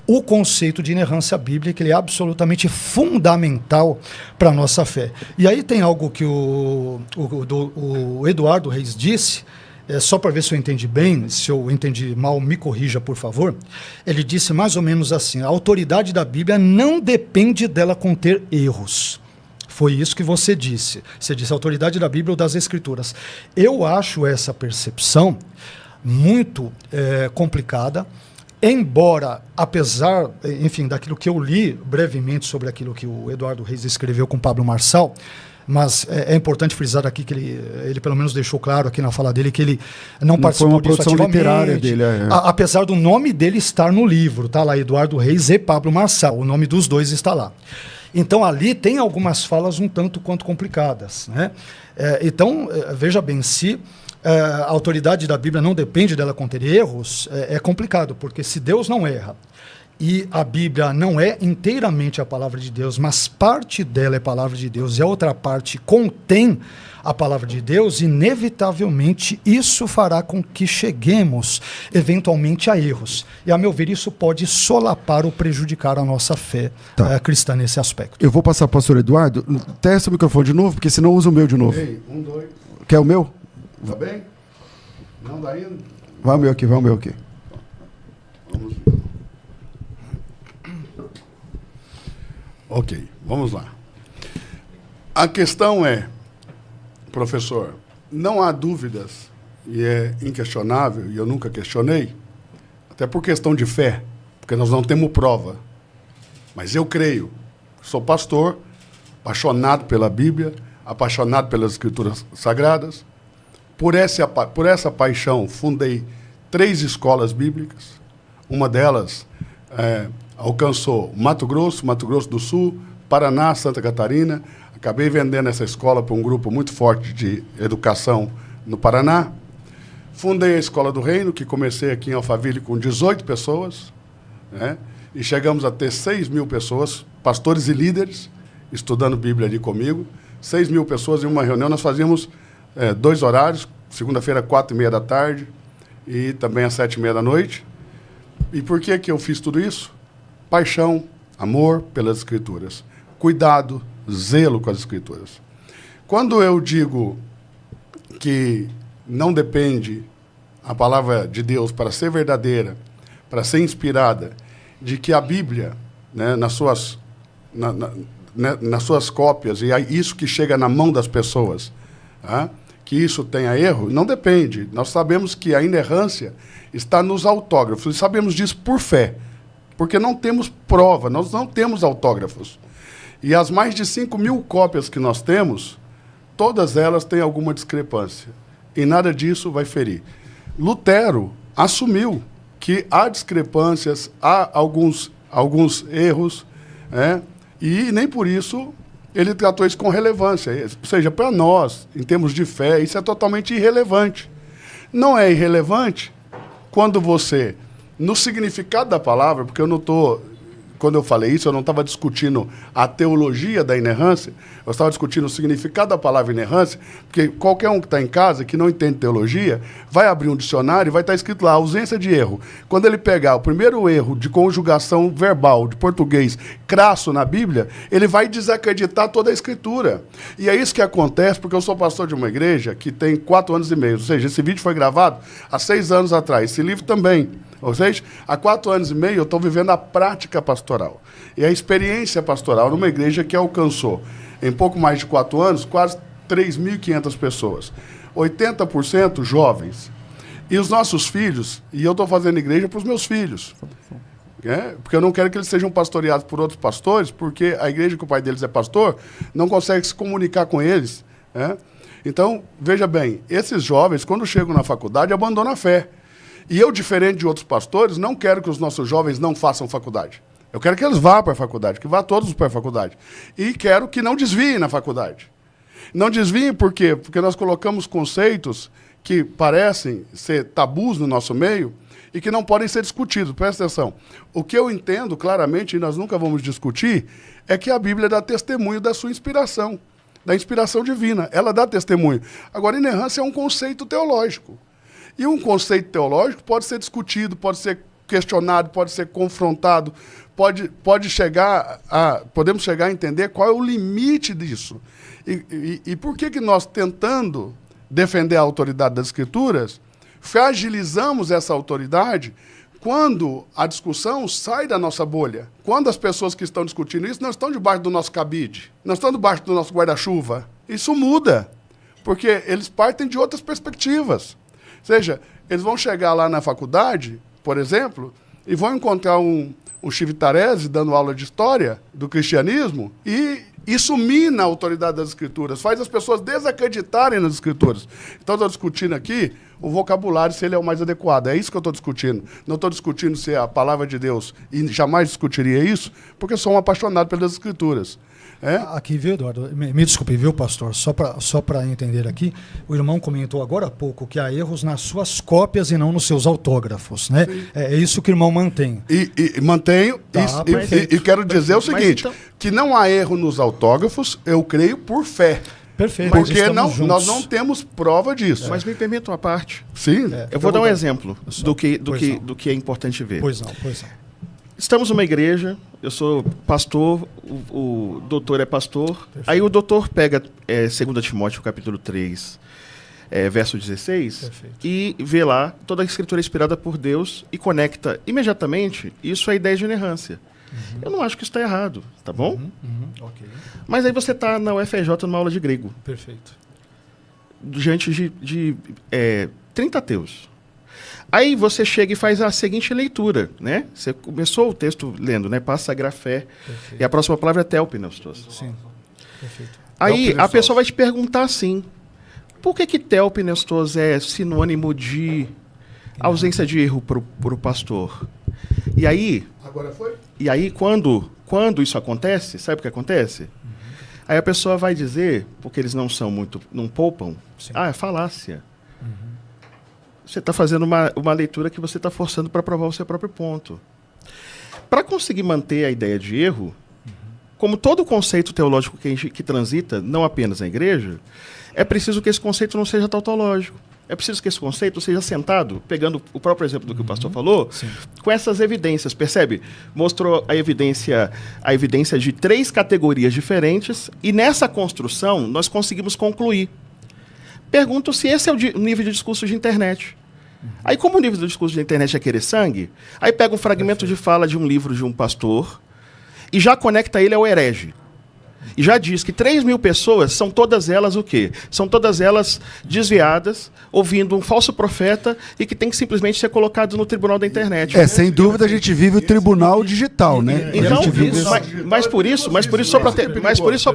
o conceito de inerrância bíblica, ele é absolutamente fundamental para a nossa fé. E aí tem algo que o Eduardo Reis disse, só para ver se eu entendi bem, se eu entendi mal, me corrija, por favor. Ele disse mais ou menos assim: a autoridade da Bíblia não depende dela conter erros. Foi isso que você disse. Você disse a autoridade da Bíblia ou das Escrituras. Eu acho essa percepção muito complicada, embora, apesar, enfim, daquilo que eu li brevemente sobre aquilo que o Eduardo Reis escreveu com Pablo Marçal, mas é importante frisar aqui que ele pelo menos deixou claro aqui na fala dele que ele não participou disso ativamente. Literária dele, apesar do nome dele estar no livro, tá lá, Eduardo Reis e Pablo Marçal, o nome dos dois está lá. Então ali tem algumas falas um tanto quanto complicadas, né? Então, veja bem, se a autoridade da Bíblia não depende dela conter erros, é complicado, porque se Deus não erra, e a Bíblia não é inteiramente a palavra de Deus, mas parte dela é palavra de Deus e a outra parte contém a palavra de Deus, inevitavelmente isso fará com que cheguemos eventualmente a erros. E, a meu ver, isso pode solapar ou prejudicar a nossa fé cristã nesse aspecto. Eu vou passar para o pastor Eduardo. Testa o microfone de novo, porque senão usa o meu de novo. Ei, 1, 2. Quer o meu? Tá bem? Não dá indo? Vai o meu aqui, vai o meu aqui. Vamos. Ok, vamos lá. A questão é, professor, não há dúvidas, e é inquestionável, e eu nunca questionei, até por questão de fé, porque nós não temos prova. Mas eu creio, sou pastor, apaixonado pela Bíblia, apaixonado pelas Escrituras Sagradas. Por essa paixão, fundei 3 escolas bíblicas. Uma delas alcançou Mato Grosso do Sul, Paraná, Santa Catarina. Acabei vendendo essa escola para um grupo muito forte de educação no Paraná. Fundei a Escola do Reino, que comecei aqui em Alphaville com 18 pessoas, né? E chegamos a ter 6.000 pessoas, pastores e líderes, estudando Bíblia ali comigo. 6.000 pessoas em uma reunião. Nós fazíamos 2 horários, segunda-feira, 4h30 da tarde e também às 7h30 da noite. E por que eu fiz tudo isso? Paixão, amor pelas Escrituras, cuidado, zelo com as Escrituras. Quando eu digo que não depende a palavra de Deus para ser verdadeira, para ser inspirada, de que a Bíblia, né, nas suas cópias, e isso que chega na mão das pessoas, que isso tenha erro, não depende. Nós sabemos que a inerrância está nos autógrafos, e sabemos disso por fé, porque não temos prova, nós não temos autógrafos. E as mais de 5.000 cópias que nós temos, todas elas têm alguma discrepância, e nada disso vai ferir. Lutero assumiu que há discrepâncias, há alguns erros, e nem por isso ele tratou isso com relevância. Ou seja, para nós, em termos de fé, isso é totalmente irrelevante. Não é irrelevante quando você, no significado da palavra, porque eu não estou... Quando eu falei isso, eu não estava discutindo a teologia da inerrância, eu estava discutindo o significado da palavra inerrância, porque qualquer um que está em casa, que não entende teologia, vai abrir um dicionário e vai estar escrito lá, ausência de erro. Quando ele pegar o primeiro erro de conjugação verbal de português crasso na Bíblia, ele vai desacreditar toda a Escritura. E é isso que acontece, porque eu sou pastor de uma igreja que tem 4 anos e meio, ou seja, esse vídeo foi gravado há 6 anos atrás, esse livro também. Ou seja, há 4 anos e meio eu estou vivendo a prática pastoral. E a experiência pastoral numa igreja que alcançou, em pouco mais de 4 anos, quase 3.500 pessoas. 80% jovens. E os nossos filhos, e eu estou fazendo igreja para os meus filhos. Porque eu não quero que eles sejam pastoreados por outros pastores, porque a igreja que o pai deles é pastor não consegue se comunicar com eles. Então, veja bem, esses jovens, quando chegam na faculdade, abandonam a fé. E eu, diferente de outros pastores, não quero que os nossos jovens não façam faculdade. Eu quero que eles vá para a faculdade, que vá todos para a faculdade. E quero que não desviem na faculdade. Não desviem por quê? Porque nós colocamos conceitos que parecem ser tabus no nosso meio e que não podem ser discutidos. Presta atenção. O que eu entendo claramente, e nós nunca vamos discutir, é que a Bíblia dá testemunho da sua inspiração, da inspiração divina. Ela dá testemunho. Agora, inerrância é um conceito teológico. E um conceito teológico pode ser discutido, pode ser questionado, pode ser confrontado, podemos chegar a entender qual é o limite disso. E por que nós, tentando defender a autoridade das Escrituras, fragilizamos essa autoridade quando a discussão sai da nossa bolha? Quando as pessoas que estão discutindo isso não estão debaixo do nosso cabide, não estão debaixo do nosso guarda-chuva. Isso muda, porque eles partem de outras perspectivas. Ou seja, eles vão chegar lá na faculdade, por exemplo, e vão encontrar um Chivitarese dando aula de história do cristianismo, e isso mina a autoridade das Escrituras, faz as pessoas desacreditarem nas Escrituras. Então, estou discutindo aqui o vocabulário, se ele é o mais adequado. É isso que eu estou discutindo. Não estou discutindo se é a palavra de Deus, e jamais discutiria isso, porque sou um apaixonado pelas Escrituras. Aqui, viu, Eduardo? Me desculpe, viu, pastor? Só para entender aqui, o irmão comentou agora há pouco que há erros nas suas cópias e não nos seus autógrafos, né? É isso que o irmão mantém. E mantenho, e quero dizer o seguinte, então, que não há erro nos autógrafos, eu creio por fé. Perfeito. Porque nós não temos prova disso. Mas me permita uma parte. Sim. Eu vou dar um exemplo do que é importante ver. Pois não. Estamos numa igreja, eu sou pastor, o doutor é pastor. Perfeito. Aí o doutor pega 2 Timóteo, capítulo 3, verso 16, perfeito, e vê lá toda a escritura inspirada por Deus e conecta imediatamente isso à ideia de inerrância. Uhum. Eu não acho que isso está errado, tá bom? Okay. Mas aí você está na UFRJ numa aula de grego. Perfeito. Diante de 30 ateus. Aí você chega e faz a seguinte leitura, né? Você começou o texto lendo, né? Passa a grafé. Perfeito. E a próxima palavra é telpneustos. Sim. Perfeito. Aí a pessoa vai te perguntar assim: por que telpneustos é sinônimo de ausência de erro para o pastor? E aí... Agora foi? E aí, quando isso acontece, sabe o que acontece? Uhum. Aí a pessoa vai dizer, porque eles não poupam, sim, é falácia. Uhum. Você está fazendo uma leitura que você está forçando para provar o seu próprio ponto. Para conseguir manter a ideia de erro, uhum, como todo conceito teológico que transita, não apenas na igreja, é preciso que esse conceito não seja tautológico. É preciso que esse conceito seja sentado, pegando o próprio exemplo do que o pastor falou, sim, com essas evidências, percebe? Mostrou a evidência de 3 categorias diferentes, e nessa construção nós conseguimos concluir. Pergunto se esse é o nível de discurso de internet. Aí, como o nível do discurso de internet é querer sangue, aí pega um fragmento de fala de um livro de um pastor e já conecta ele ao herege. E já diz que 3.000 pessoas são todas elas o quê? São todas elas desviadas, ouvindo um falso profeta e que tem que simplesmente ser colocados no tribunal da internet. Sem dúvida a gente vive o tribunal digital, né? Então, mas por isso, só para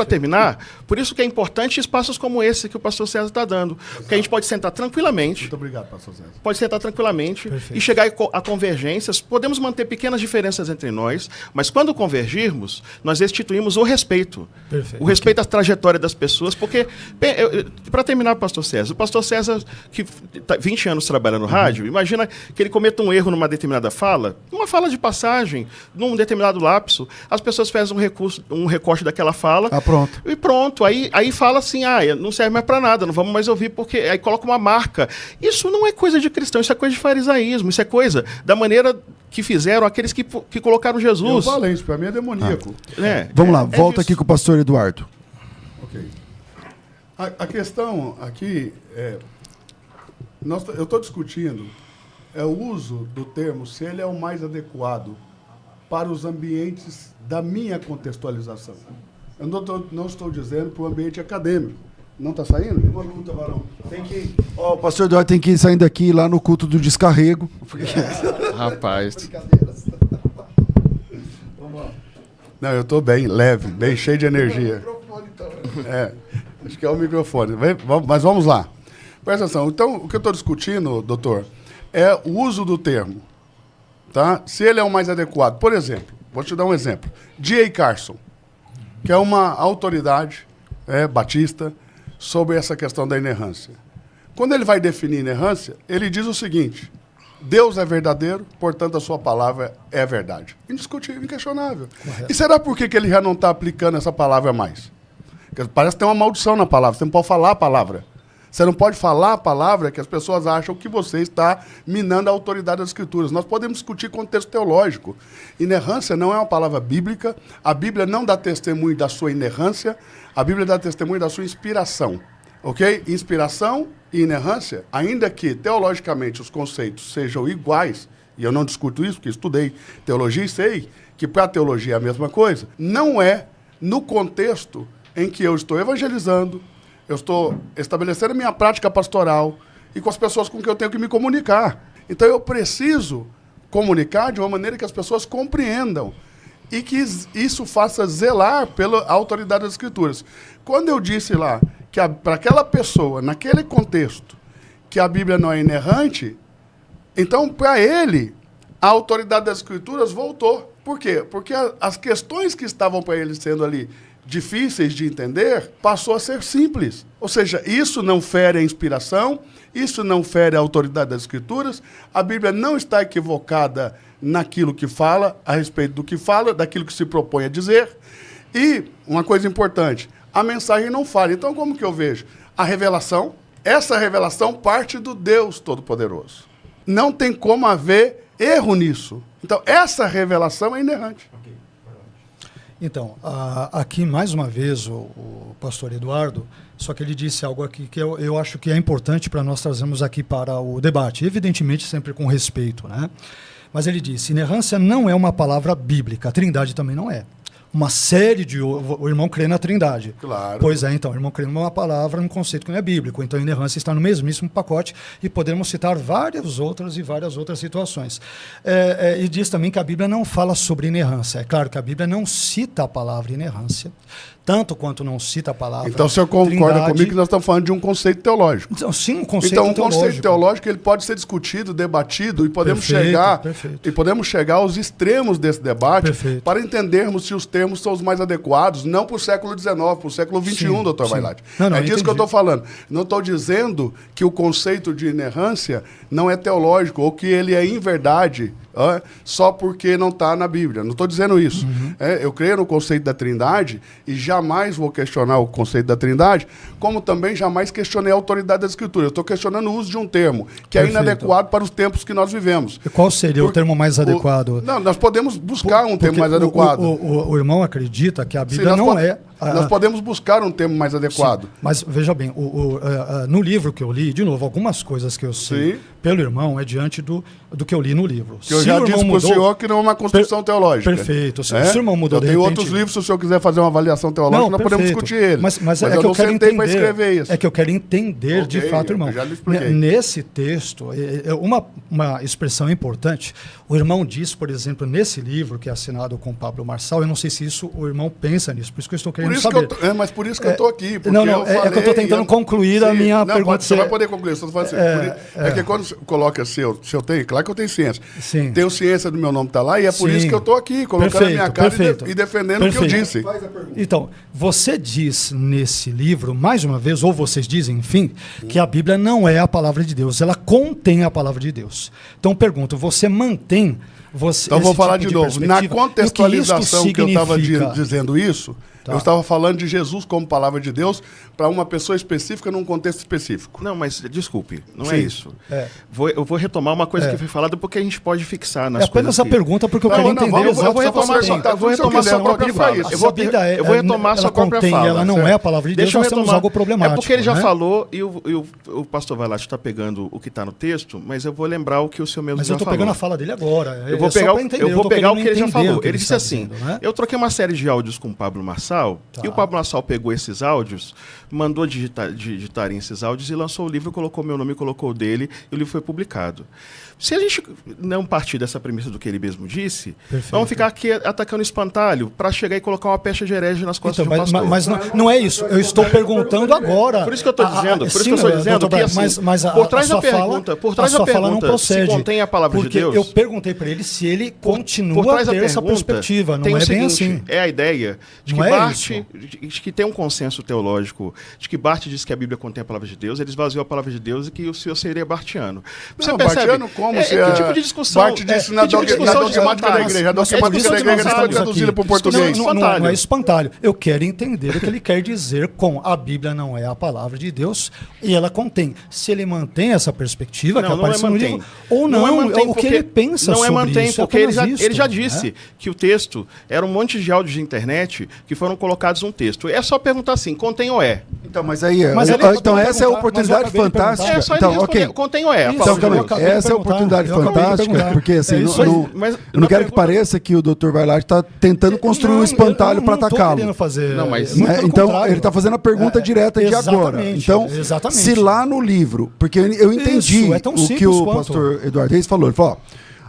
terminar, por isso que é importante espaços como esse que o pastor César está dando. Porque a gente pode sentar tranquilamente. Muito obrigado, pastor César. Pode sentar tranquilamente. Perfeito. E chegar a convergências. Podemos manter pequenas diferenças entre nós, mas quando convergirmos, nós instituímos o respeito. Perfeito. O respeito à trajetória das pessoas, porque, para terminar, pastor César, o pastor César, que 20 anos trabalha no rádio, imagina que ele cometa um erro numa determinada fala, uma fala de passagem, num determinado lapso, as pessoas fazem um recorte daquela fala. Pronto. E pronto, aí fala assim, não serve mais para nada, não vamos mais ouvir, porque aí coloca uma marca. Isso não é coisa de cristão, isso é coisa de farisaísmo, isso é coisa da maneira que fizeram aqueles que colocaram Jesus. Eu falei isso, para mim é demoníaco. Vamos lá, volta aqui com o pastor Eduardo. Ok. A questão aqui eu estou discutindo o uso do termo, se ele é o mais adequado para os ambientes da minha contextualização. Eu não estou dizendo para o ambiente acadêmico. Não está saindo? Uma luta, varão. Tem que ir. O pastor Eduardo tem que ir saindo aqui lá no culto do descarrego. Rapaz. Vamos lá. Não, eu estou bem leve, bem cheio de energia. Acho que é o microfone. Mas vamos lá. Presta atenção. Então, o que eu estou discutindo, doutor, é o uso do termo. Tá? Se ele é o mais adequado. Por exemplo, vou te dar um exemplo. D.A. Carson, que é uma autoridade batista sobre essa questão da inerrância. Quando ele vai definir inerrância, ele diz o seguinte: Deus é verdadeiro, portanto a sua palavra é verdade. Indiscutível, inquestionável. Correto. E será por que ele já não está aplicando essa palavra mais? Porque parece que tem uma maldição na palavra, você não pode falar a palavra. Você não pode falar a palavra que as pessoas acham que você está minando a autoridade das Escrituras. Nós podemos discutir contexto teológico. Inerrância não é uma palavra bíblica. A Bíblia não dá testemunho da sua inerrância. A Bíblia dá testemunho da sua inspiração. Ok? Inspiração e inerrância, ainda que teologicamente os conceitos sejam iguais, e eu não discuto isso, porque estudei teologia e sei que para a teologia é a mesma coisa, não é no contexto em que eu estou evangelizando, eu estou estabelecendo a minha prática pastoral e com as pessoas com quem eu tenho que me comunicar. Então eu preciso comunicar de uma maneira que as pessoas compreendam e que isso faça zelar pela autoridade das Escrituras. Quando eu disse lá que para aquela pessoa, naquele contexto, que a Bíblia não é inerrante, então para ele a autoridade das Escrituras voltou. Por quê? Porque as questões que estavam para ele sendo ali difíceis de entender, passou a ser simples. Ou seja, isso não fere a inspiração, isso não fere a autoridade das Escrituras, a Bíblia não está equivocada naquilo que fala, a respeito do que fala, daquilo que se propõe a dizer. E, uma coisa importante, a mensagem não falha. Então, como que eu vejo? A revelação, essa revelação parte do Deus Todo-Poderoso. Não tem como haver erro nisso. Então, essa revelação é inerrante. Então, aqui mais uma vez o pastor Eduardo, só que ele disse algo aqui que eu acho que é importante para nós trazermos aqui para o debate, evidentemente sempre com respeito, né? Mas ele disse, inerrância não é uma palavra bíblica, a trindade também não é. Uma série de... O irmão crê na trindade. Claro. Pois é, então, o irmão crê numa palavra, num conceito que não é bíblico. Então, a inerrância está no mesmíssimo pacote e podemos citar várias outras situações. E diz também que a Bíblia não fala sobre inerrância. É claro que a Bíblia não cita a palavra inerrância, tanto quanto não cita a palavra Então, o senhor concorda trindade. comigo que nós estamos falando de um conceito teológico? Então, sim, um conceito Então, um teológico. conceito teológico ele pode ser discutido, debatido e podemos Perfeito. chegar aos extremos desse debate Perfeito. para entendermos se os termos são os mais adequados, não para o século XIX, para o século XXI, Sim, doutor sim. Vailate. Não, É disso entendi. que eu estou falando. Não estou dizendo que o conceito de inerrância não é teológico ou que ele é inverdade só porque não está na Bíblia. Não estou dizendo isso. Eu creio no conceito da trindade e jamais vou questionar o conceito da trindade, como também jamais questionei a autoridade da Escritura. Eu estou questionando o uso de um termo que é Perfeito. inadequado para os tempos que nós vivemos. E qual seria o termo mais adequado? Não, nós podemos buscar um termo Porque mais adequado. O irmão acredita que a Sim, Bíblia não é... Nós podemos buscar um termo mais adequado. Sim, mas veja bem, no livro que eu li, de novo, algumas coisas que eu sei Sim. pelo irmão é diante do que eu li no livro. Que eu já disse para o senhor que não é uma construção teológica. Perfeito. Se o irmão mudou eu de tenho repente... outros livros, se o senhor quiser fazer uma avaliação teológica, nós podemos discutir eles. Mas eu é que eu não quero sentei para entender. escrever isso. É que eu quero entender de Ok, fato, irmão. eu já lhe expliquei. Nesse texto, uma expressão importante, o irmão diz, por exemplo, nesse livro que é assinado com Pablo Marçal, eu não sei se isso o irmão pensa nisso, por isso que eu estou querendo saber. Mas por isso que eu estou aqui. Não, é que eu estou tentando concluir a minha pergunta. Você vai poder concluir. Só falando assim, que quando coloca se eu tenho, claro que eu tenho ciência. Sim. Tenho ciência do meu nome está lá e é por Sim. isso que eu estou aqui, colocando a minha cara e defendendo o que eu disse. Então, você diz nesse livro, mais uma vez, ou vocês dizem, enfim, que a Bíblia não é a palavra de Deus, ela contém a palavra de Deus. Então, pergunto, você mantém... Então, vou falar tipo de novo. Na contextualização que eu estava dizendo isso, eu estava falando de Jesus como palavra de Deus para uma pessoa específica num contexto específico. Não, mas desculpe, não Sim. é isso. É. Eu vou retomar uma coisa que foi falada porque a gente pode fixar nas É apenas coisas a que... pergunta, porque eu quero entender exatamente. Eu vou retomar sua própria fala. Eu vou retomar sua própria fala. Ela não é a palavra de Deus, nós temos algo problemático. É porque ele já né? falou e o pastor Vailate está pegando o que está no texto, mas eu vou lembrar o que o senhor mesmo mas já eu estou falou. pegando a fala dele agora. Eu vou pegar o que ele já falou. Ele disse está assim, dizendo, né? eu troquei uma série de áudios com o Pablo Marçal, e o Pablo Marçal pegou esses áudios, mandou digitarem esses áudios e lançou o livro, colocou meu nome, colocou o dele, e o livro foi publicado. Se a gente não partir dessa premissa do que ele mesmo disse, Perfeito. vamos ficar aqui atacando espantalho para chegar e colocar uma pecha de herege nas costas Então, de um pastor. mas não é isso. Eu estou perguntando agora. Por isso que eu estou dizendo, doutor, que assim, mas por trás a sua da pergunta, fala não procede. se contém a palavra de porque Deus. eu perguntei para ele se se ele Por continua a trás da ter essa pergunta, perspectiva. tem Não o é bem seguinte, assim. É a ideia de que Não é Barth, isso. de que tem um consenso teológico, de que Barth diz que a Bíblia contém a palavra de Deus, ele esvaziou a palavra de Deus e que o senhor seria barthiano. Você Não, percebe? barthiano como? Se que tipo de discussão? Barth disse na que tipo de discussão de dogmática da fantasma? igreja. A Nós dogmática da igreja está estamos traduzida aqui. para o português. Não é espantalho. Eu quero entender o que ele quer dizer com a Bíblia não é a palavra de Deus e ela contém. Se ele mantém essa perspectiva que aparece no livro, ou não, o que ele pensa sobre isso. Porque ele já disse que o texto era um monte de áudios de internet que foram colocados num texto. É só perguntar assim, contém ou é? Então, mas Então essa é a oportunidade fantástica. É só ele Então, responder, ok. contém ou é? Então, calma aí. Essa é a oportunidade fantástica, porque assim, eu não quero que pareça que o Dr. Vailate está tentando construir um espantalho para atacá-lo. Não, mas- Então, ele está fazendo a pergunta direta de agora. Então, se lá no livro, porque eu entendi Isso, é tão o que simples o quanto. pastor Eduardo Reis falou. Ele falou, ó,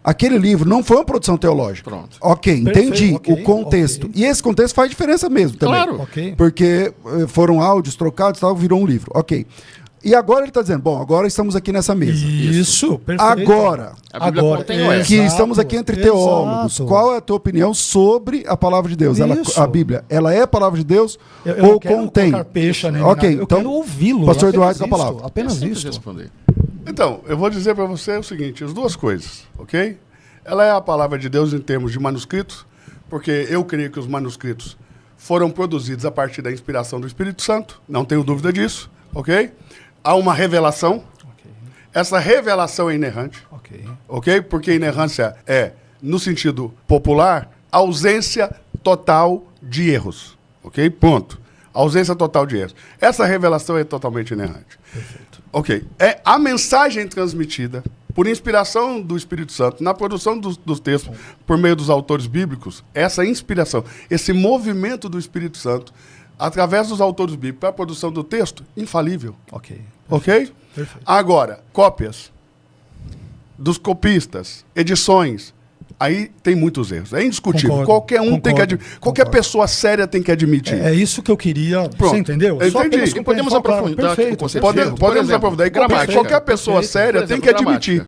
aquele livro não foi uma produção teológica. Pronto. Ok, entendi Perfeito, ok, o contexto. ok. E esse contexto faz diferença mesmo também. Claro. Ok. Porque foram áudios trocados e tal, virou um livro. Ok. E agora ele está dizendo, bom, agora estamos aqui nessa mesa. Isso, perfeito. Agora, A Bíblia contém ou é? que estamos aqui entre teólogos, exato. qual é a tua opinião sobre a palavra de Deus? Isso. A Bíblia, ela é a palavra de Deus Eu ou não quero contém? colocar peixe, né, Ok, nada. Eu então, quero ouvi-lo. pastor apenas Eduardo com a isso, palavra. Apenas Simples isso. responder. Então, eu vou dizer para você o seguinte, as duas coisas, ok? Ela é a palavra de Deus em termos de manuscritos, porque eu creio que os manuscritos foram produzidos a partir da inspiração do Espírito Santo, não tenho dúvida disso, ok? Há uma revelação, essa revelação é inerrante, ok? Porque inerrância é, no sentido popular, ausência total de erros, ok? Ponto. Ausência total de erros. Essa revelação é totalmente inerrante. Perfeito. Ok. É a mensagem transmitida por inspiração do Espírito Santo na produção dos textos por meio dos autores bíblicos, essa inspiração, esse movimento do Espírito Santo através dos autores bíblicos para a produção do texto, infalível. Ok. Ok? Perfeito. Agora, cópias dos copistas, edições, aí tem muitos erros. É indiscutível. Concordo, Qualquer um tem que admitir. Qualquer concordo. pessoa séria tem que admitir. É isso que eu queria. Pronto. Você entendeu? Eu Só entendi. apenas E podemos só pra- aprofundar aqui o Perfeito. conceito. Podemos Por exemplo, aprofundar. gramática. Qualquer pessoa Perfeito. séria Por tem exemplo, que admitir. gramática.